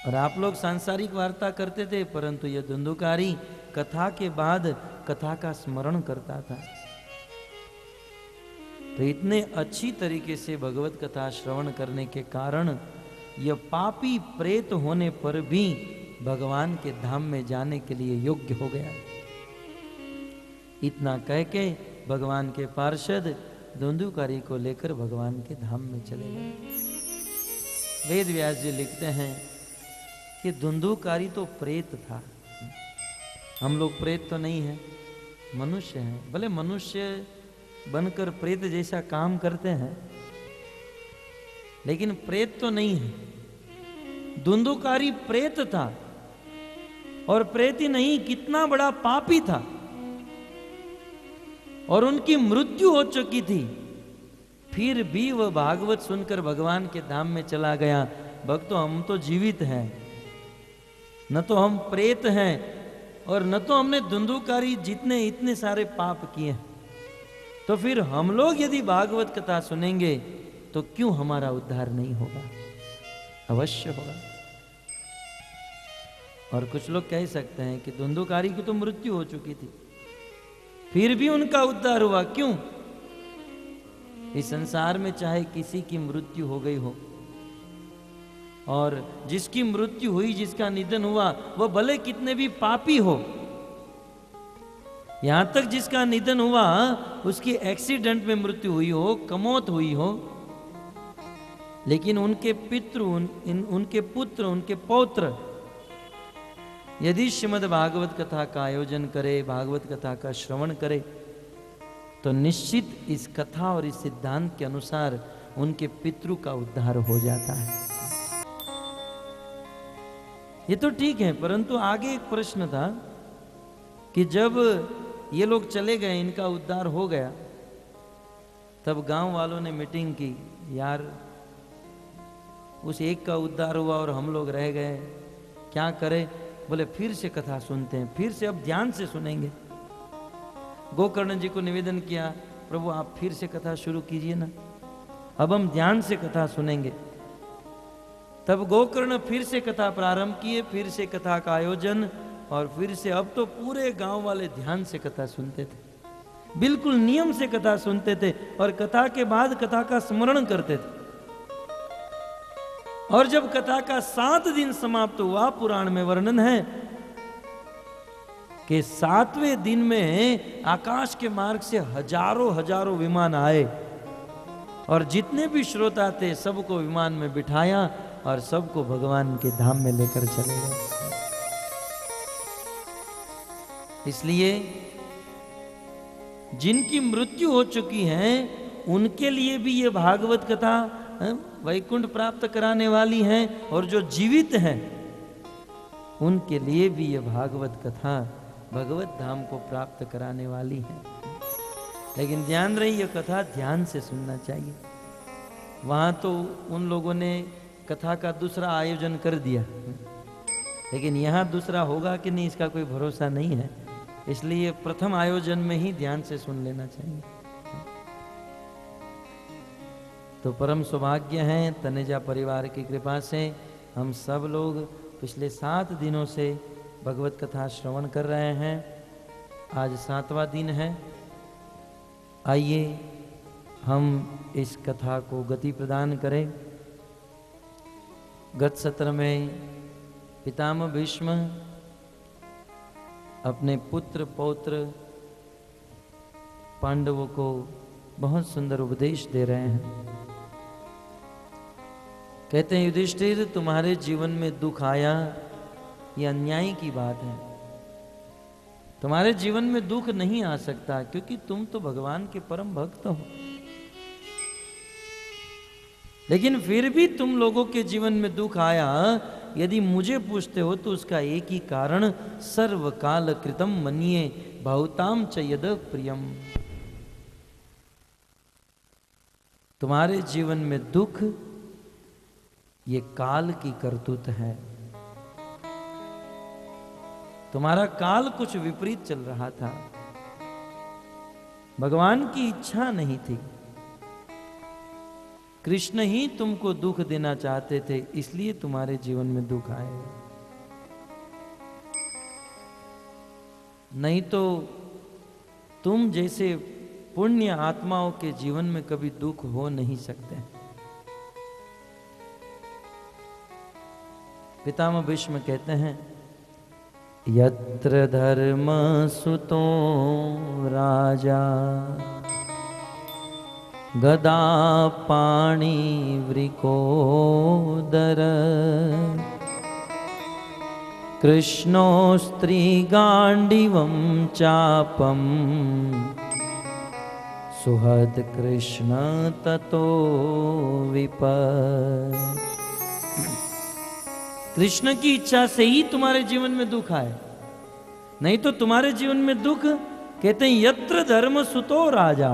[SPEAKER 1] और आप लोग सांसारिक वार्ता करते थे, परंतु ये धुंधुकारी कथा के बाद कथा का स्मरण करता था। तो इतने अच्छी तरीके से भगवत कथा श्रवण करने के कारण यह पापी प्रेत होने पर भी भगवान के धाम में जाने के लिए योग्य हो गया। इतना कह के भगवान के पार्षद धुंधुकारी को लेकर भगवान के धाम में चले गए। वेद व्यास जी लिखते हैं कि धुंधुकारी तो प्रेत था। हम लोग प्रेत तो नहीं है, मनुष्य हैं। भले मनुष्य बनकर प्रेत जैसा काम करते हैं, लेकिन प्रेत तो नहीं है। धुंधुकारी प्रेत था, और प्रेत ही नहीं, कितना बड़ा पापी था, और उनकी मृत्यु हो चुकी थी। फिर भी वह भागवत सुनकर भगवान के धाम में चला गया। भक्तों, हम तो जीवित हैं, न तो हम प्रेत हैं, और न तो हमने धुंधुकारी जितने इतने सारे पाप किए। तो फिर हम लोग यदि भागवत कथा सुनेंगे तो क्यों हमारा उद्धार नहीं होगा? अवश्य होगा। और कुछ लोग कह सकते हैं कि धुंधुकारी की तो मृत्यु हो चुकी थी, फिर भी उनका उद्धार हुआ, क्यों? इस संसार में चाहे किसी की मृत्यु हो गई हो, और जिसकी मृत्यु हुई, जिसका निधन हुआ, वह भले कितने भी पापी हो, यहां तक जिसका निधन हुआ उसकी एक्सीडेंट में मृत्यु हुई हो, कमौत हुई हो, लेकिन उनके पितृ उनके पुत्र, उनके पौत्र यदि श्रीमद् भागवत कथा का आयोजन करे, भागवत कथा का श्रवण करे, तो निश्चित इस कथा और इस सिद्धांत के अनुसार उनके पितृ का उद्धार हो जाता है। ये तो ठीक है, परंतु आगे एक प्रश्न था कि जब ये लोग चले गए, इनका उद्धार हो गया, तब गांव वालों ने मीटिंग की, यार उस एक का उद्धार हुआ और हम लोग रह गए, क्या करें? बोले फिर से कथा सुनते हैं, फिर से अब ध्यान से सुनेंगे। गोकर्ण जी को निवेदन किया, प्रभु आप फिर से कथा शुरू कीजिए ना, अब हम ध्यान से कथा सुनेंगे। तब गोकर्ण फिर से कथा प्रारंभ किए, फिर से कथा का आयोजन, और फिर से अब तो पूरे गांव वाले ध्यान से कथा सुनते थे, बिल्कुल नियम से कथा सुनते थे, और कथा के बाद कथा का स्मरण करते थे। और जब कथा का 7 दिन समाप्त हुआ, पुराण में वर्णन है कि 7वें दिन में आकाश के मार्ग से हजारों हजारों विमान आए, और जितने भी श्रोता थे सबको विमान में बिठाया और सबको भगवान के धाम में लेकर चले गए। इसलिए जिनकी मृत्यु हो चुकी है उनके लिए भी ये भागवत कथा वैकुंठ प्राप्त कराने वाली है, और जो जीवित हैं उनके लिए भी ये भागवत कथा भगवत धाम को प्राप्त कराने वाली है। लेकिन ध्यान रही, ये कथा ध्यान से सुनना चाहिए। वहां तो उन लोगों ने कथा का दूसरा आयोजन कर दिया, लेकिन यहाँ दूसरा होगा कि नहीं इसका कोई भरोसा नहीं है, इसलिए प्रथम आयोजन में ही ध्यान से सुन लेना चाहिए। तो परम सौभाग्य है, तनेजा परिवार की कृपा से हम सब लोग पिछले 7 दिनों से भगवत कथा श्रवण कर रहे हैं। आज 7वां दिन है। आइए हम इस कथा को गति प्रदान करें। गत सत्र में पितामह भीष्म अपने पुत्र पौत्र पांडवों को बहुत सुंदर उपदेश दे रहे हैं। कहते हैं, युधिष्ठिर तुम्हारे जीवन में दुख आया, ये अन्याय की बात है। तुम्हारे जीवन में दुख नहीं आ सकता क्योंकि तुम तो भगवान के परम भक्त हो। लेकिन फिर भी तुम लोगों के जीवन में दुख आया, यदि मुझे पूछते हो तो उसका एक ही कारण, सर्वकाल कृतम मन्ये बहुताम च यद प्रियम। तुम्हारे जीवन में दुख ये काल की करतूत है। तुम्हारा काल कुछ विपरीत चल रहा था, भगवान की इच्छा नहीं थी। कृष्ण ही तुमको दुख देना चाहते थे, इसलिए तुम्हारे जीवन में दुख आए। नहीं तो तुम जैसे पुण्य आत्माओं के जीवन में कभी दुख हो नहीं सकते। पितामह भीष्म कहते हैं, यत्र धर्म सुतो राजा गदा पाणि वृकोदर कृष्णो स्त्री गांडीवं चापम सुहद कृष्ण ततो विपद। कृष्ण की इच्छा से ही तुम्हारे जीवन में दुख आए, नहीं तो तुम्हारे जीवन में दुख, कहते हैं यत्र धर्म सुतो राजा,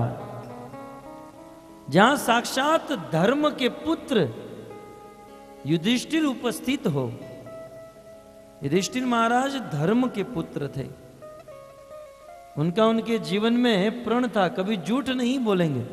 [SPEAKER 1] जहां साक्षात धर्म के पुत्र युधिष्ठिर उपस्थित हो। युधिष्ठिर महाराज धर्म के पुत्र थे। उनका उनके जीवन में प्रण था, कभी झूठ नहीं बोलेंगे।